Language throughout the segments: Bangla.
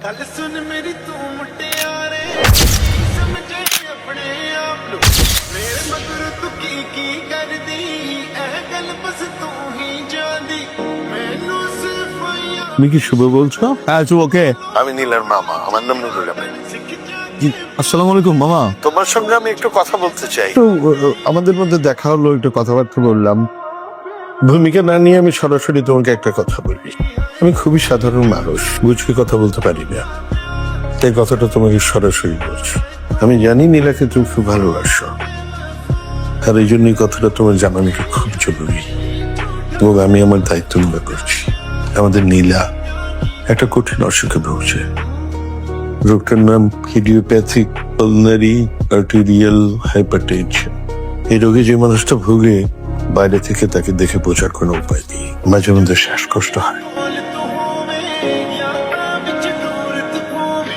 गल सुन मेरी तू मुटियारे समझे अपने आप नु मेरे मगर तू की कर दी ए गल बस तू ही जानी मैनू सिर्फ তুমি কি শুভ বলছো? হ্যাঁ শুভকে। আমি নীলার মামা, আমার নাম নুরুল আমিন। আসসালামু আলাইকুম মামা। তোমার সঙ্গে আমি একটু কথা বলতে চাই। তো আমাদের মধ্যে দেখা হলো, একটু কথাবার্তা বললাম। ভূমিকা না নিয়ে আমি সরাসরি তোমাকে একটা কথা বলি। আমি খুবই সাধারণ মানুষ, বুঝকে কথা বলতে পারি না, তাই কথাটা তোমাকে সরাসরি বলছি। আমি জানি নীলাকে তুমি খুব ভালোবাসো, আর এই জন্যই কথাটা তোমার জানানো খুব জরুরি এবং আমি আমার দায়িত্ব মনে করছি। আমাদের নীলা একটা কঠিন অসুখে ভুগছে। রোগটার নাম ইডিওপ্যাথিক পালনারি আর্টেরিয়াল হাইপারটেনশন। এই রোগে যে মানুষটা ভোগে, বাইরে থেকে তাকে দেখে বোঝার কোনো উপায় নেই। মাঝে মধ্যে শ্বাসকষ্ট হয়। बोल तू होवे यात्रा विच दूर तू होवे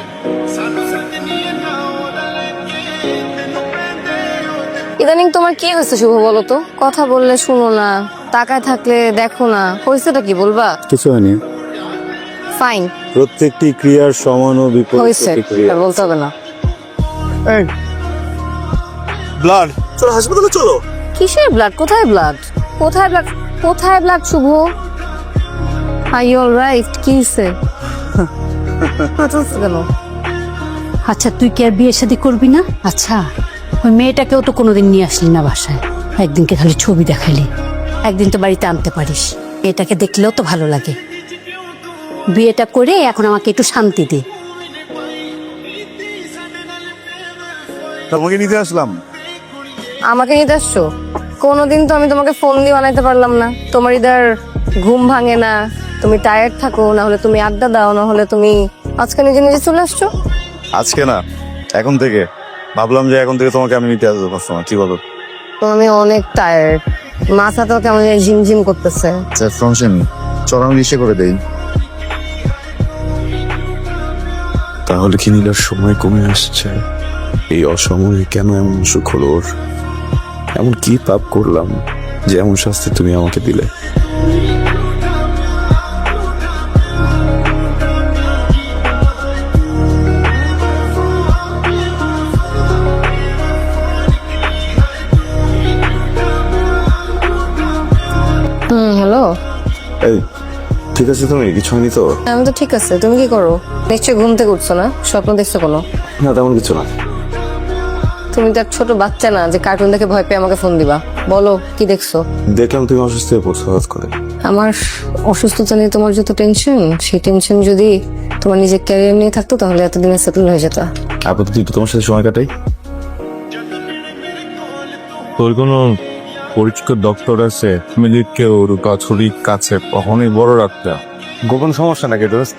सानू संगनी ना ओदा लेके तेनू पैंदे ओदे ইদানিং তোমার কি হয়েছে শুভ বলো তো? কথা বললে শুনো না, তাকায় থাকলে দেখো না, হয়েছেটা কি বলবা? কিছু হয়নি। ফাইন প্রত্যেকটি ক্রিয়ার সমান ও বিপরীত হয়েছে, প্রতিক্রিয়া। আর বলতে হবে না। ব্লাড, চলো হাসপাতালে চলো। কিসের ব্লাড? কোথায় ব্লাড? কোথায় ব্লাড? কোথায় blood Shubho? Are you alright? কি হয়েছে? চলছে কেন? আচ্ছা তুই কি আর বিয়ে শাদী করবি না? আচ্ছা ওই মেয়েটাকেও তো কোনোদিন নিয়ে আসলি না বাসায়, একদিনকে খালি ছবি দেখালি। একদিন তো বাড়িতে আনতে পারিস, মেয়েটাকে দেখলেও তো ভালো লাগে। বিয়েটা করে এখন আমাকে একটু শান্তি দে। তোমাকে নিতে আসলাম। আমাকে নিতে আসছো? কোনোদিন তো আমি তোমাকে ফোন দিয়ে বানাইতে পারলাম না। তোমার ইদার ঘুম ভাঙে না, তুমি টায়ার্ড থাকো, না হলে তুমি আড্ডা দাও, না হলে তুমি আজকে নিজে নিজে চলে আসছো। আজকে না, এখন থেকে ভাবলাম যে এখন থেকে তোমাকে আমি নিতে আসবো সবসময়। কি বলো? তো আমি অনেক টায়ার্ড, মাথাটাও কেমন ঝিমঝিম করতেছে। ফংশন চল আমি ইসে করে দেই। তাহলে কি নীলার সময় কমে আসছে? এই অসময়ে কেন এমন সুখ হলো ওর? এমন কি পাপ করলাম যে এমন শাস্তি তুমি আমাকে দিলে? হ্যালো। এই ঠিক আছে, তুমি কিছু হয়নি তো? আমি তো ঠিক আছে, তুমি কি করো? নিশ্চয়ই ঘুম থেকে উঠছো না, স্বপ্ন দেখছো কোনো? না তেমন কিছু না। তুমি তো এক ছোট বাচ্চা না যে কার্টুন দেখে ভয় পেয়ে আমাকে ফোন দিবা। বলো কি দেখছো? দেখলাম তুমি অসুস্থ হয়ে পড়ছো হঠাৎ করে। আমার অসুস্থতা নিয়ে তোমার যত টেনশন, সেই টেনশন যদি তোমার নিজের ক্যারিয়ার নিয়ে থাকতো তাহলে এতদিনে সেটেল হয়ে যেত। আপাতত একটু তোমার সাথে সময় কাটাই। তোর কোনো পরিচিত ডক্টর আছে? মিলিককে ওর কাছুরির কাছে কখনোই বড় রাখতে। গোপন সমস্যা নাকি দোস্ত?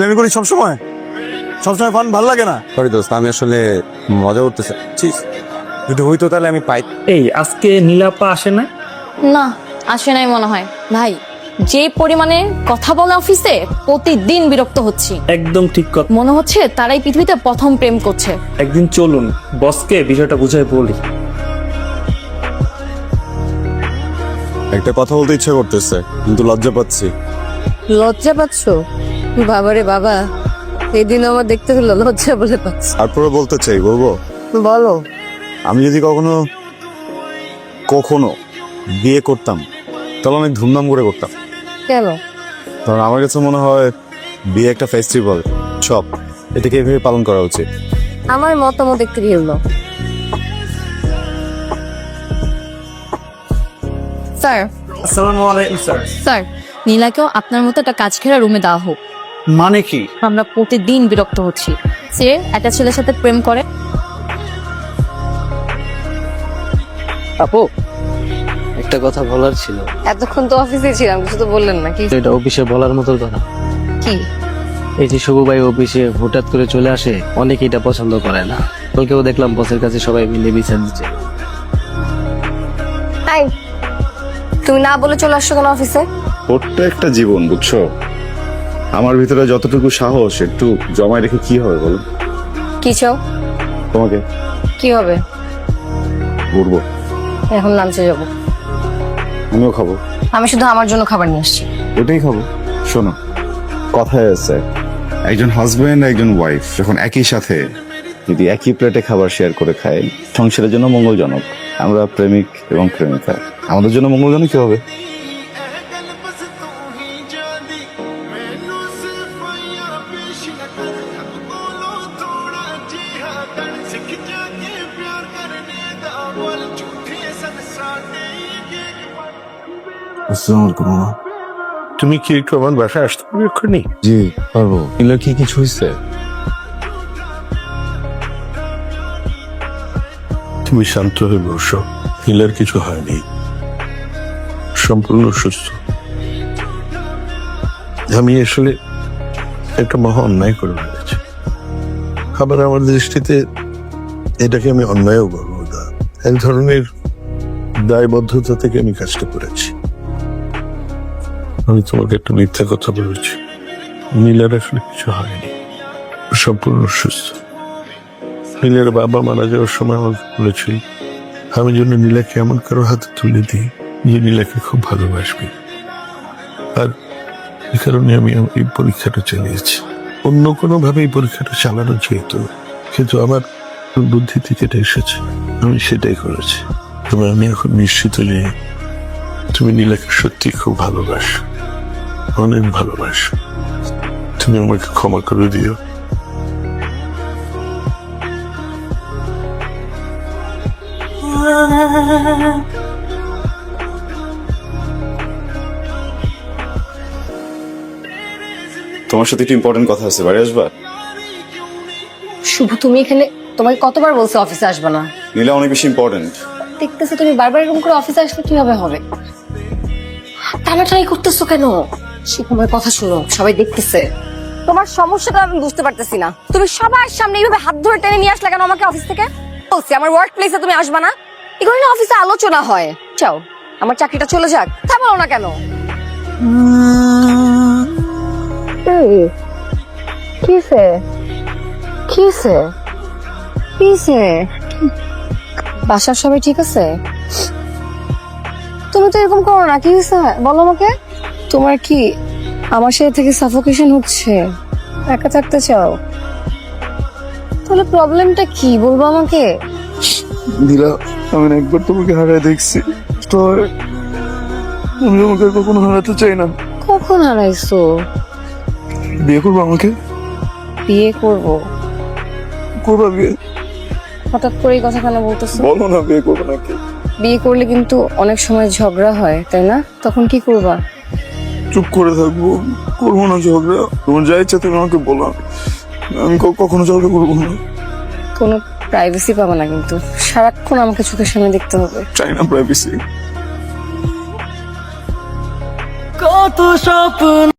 আমি করি সবসময় ফান ভাল লাগে না। সরি দোস্ত, আমি আসলে মজা করতে চাচ্ছি। যদি হইতো তাহলে আমি পাই। এই আজকে নীলাপা আসে না? না, আসে নাই মনে হয়। ভাই, যে পরিমাণে কথা বলে অফিসে, প্রতিদিন বিরক্ত হচ্ছি। একদম ঠিক কথা। মনে হচ্ছে তারাই পৃথিবীতে প্রথম প্রেম করছে। একদিন চলুন বসকে বিষয়টা বুঝাই বলি। একটা কথা বলতে ইচ্ছা করতেছে কিন্তু লজ্জা পাচ্ছি। লজ্জা পাচ্ছ? বাবারে বাবা, এদিন আমার দেখতে হলো লজ্জা বলে পাচ্ছি। তারপরে বলতে চাই, বলবো? বলো। আমি যদি কখনো কখনো বিয়ে করতাম তাহলে অনেক ধুমধাম করে করতাম। কেন? কারণ আমার কাছে মনে হয় বিয়ে একটা ফেস্টিভ্যাল, সব এটাকে এভাবে পালন করা উচিত। আমার মতামত একটু ভিন্ন। স্যার, আসসালামু আলাইকুম স্যার। স্যার, নীলাকেও আপনার মতো একটা কাজ ঘেরা রুমে দেওয়া হোক। মানে কি? আমরা প্রতিদিন বিরক্ত হচ্ছি। সে একটা ছেলের সাথে প্রেম করে। আপু একটা কথা বলার ছিল। এতক্ষণ তো অফিসে ছিলাম, কিছু তো বললেন না। কি? এটা অফিসে বলার মতো কথা। কি? এই যে শুভ ভাই অফিসে হঠাৎ করে চলে আসে, অনেকে এটা পছন্দ করে না। কালকেও দেখলাম বসের কাছে সবাই মিলে বিচার দিচ্ছে। তাই তুমি না বলে চলে আসছো কেন অফিসে? প্রত্যেকটা জীবন বুঝছো, আমার ভিতরে যতটুকু সাহস একটু জমায় রেখে কি হবে বলো? কি চাও? তোমাকে কি হবে? বলবো এখন লাঞ্চে যাবো। আমিও খাবো। আমি শুধু আমার জন্য খাবার নিয়ে আসছি। ওটাই খাবো। শোনো, কথায় আছে একজন হাজবেন্ড একজন ওয়াইফ যখন একই সাথে যদি একই প্লেটে খাবার শেয়ার করে খায় সংসারের জন্য মঙ্গলজনক। আমরা প্রেমিক এবং প্রেমিকা, আমাদের জন্য মঙ্গলজনক কি হবে? ਇਹ ਗੱਲ ਬਸ ਤੂੰ ਹੀ ਜਾਣਦੀ ਮੈਨੂੰ ਸਿਰਫ ਯਾਰ ਪੇਸ਼ ਨਾ ਕਰ ਰੱਬ ਕੋਲੋਂ ਥੋੜਾ ਜਿਹਾ ਕਰ ਸਿੱਖ ਜਾ ਕੇ ਪਿਆਰ ਕਰਨੇ ਦਾ ਬੋਲ ਝੂਠੇ ਸਨ ਸਾਡੇ আসসালামু আলাইকুম মামা। তুমি কি একটু আমার বাসায় আসতে পারবে এক্ষুনি? জি পারবো। নীলার কি কিছু হয়েছে? তুমি শান্ত হয়ে বসো, নীলার কিছু হয়নি, সম্পূর্ণ সুস্থ। আমি আসলে একটা মহা অন্যায় করে ফেলেছি, আবার আমার দৃষ্টিতে এটাকে আমি অন্যায়ও বলবো না, এক ধরনের দায়বদ্ধতা থেকে আমি কাজটা করেছি। আমি তোমাকে একটা মিথ্যা কথা বলেছি, নীলার আসলে কিছু হয়নি, সম্পূর্ণ সুস্থ। নীলার বাবা মারা যাওয়ার সময় আমাকে বলেছিল আমি যেন নীলাকে এমন কারো হাতে তুলে দিই যে নীলাকে খুব ভালোবাসবে, আর এই কারণে আমি এই পরীক্ষাটা চালিয়েছি। অন্য কোনো ভাবে এই পরীক্ষাটা চালানো যেত, কিন্তু আমার বুদ্ধি থেকে এটা এসেছে, আমি সেটাই করেছি। তবে আমি এখন নিশ্চিত যে তুমি নীলাকে সত্যি খুব ভালোবাসো, অনেক ভালোবাসো। তুমি আমাকে ক্ষমা করে দিও। তোমার সাথে একটু ইম্পর্টেন্ট কথা আছে, বাড়ি আসবা? শুভ, তুমি এখানে, তোমাকে কতবার বলছো অফিসে আসবে না? নীলা অনেক বেশি ইম্পর্টেন্ট। দেখতেছো তুমি বারবার এরকম করে অফিসে আসলে কিভাবে হবে? টানাটানি করতেছো কেন? শিখুমের কথা শুনো, সবাই দেখতেছে। তোমার সমস্যাটা আমি বুঝতে পারতেছি না। তুমি সবার সামনে এইভাবে হাত ধরে টেনে নিয়ে আসলে কেন আমাকে অফিস থেকে? বলছি আমার ওয়ার্ক প্লেসে তুমি আসবে না, এগুলো না অফিসে আলোচনা হয়। চাও আমার চাকরিটা চলে যাক, তা বলো না কেন? কিসে কিসে কিসে? বাসার সবাই ঠিক আছে? তুমি তো এরকম করো না, কি হয়েছে বলো আমাকে। তোমার কি আমার সাথে থেকে সাফোকেশন হচ্ছে? একা থাকতে চাও? তাহলে প্রবলেমটা কি বলবো আমাকে? নীলা, আমি না একবার তোমাকে হারায় দেখছি, তো আমি তোমাকে কখনো হারাতে চাই না। কখন হারাইছো? বিয়ে করবো আমাকে? বিয়ে করবো? করবা বিয়ে? হঠাৎ করে এই কথা কেন বলতেছো? বলো না বিয়ে করবো নাকি? বিয়ে করলে কিন্তু অনেক সময় ঝগড়া হয়, তাই না? তখন কি করবা? চুপ করে থাকবো, করবো না ঝগড়া। তোমার যা ইচ্ছা তুমি আমাকে বলো, আমি কখনো ঝগড়া করবো না। কোনো প্রাইভেসি পাবো না কিন্তু, সারাক্ষণ আমাকে চোখের সামনে দেখতে হবে। চাই না প্রাইভেসি। কত স্বপ্ন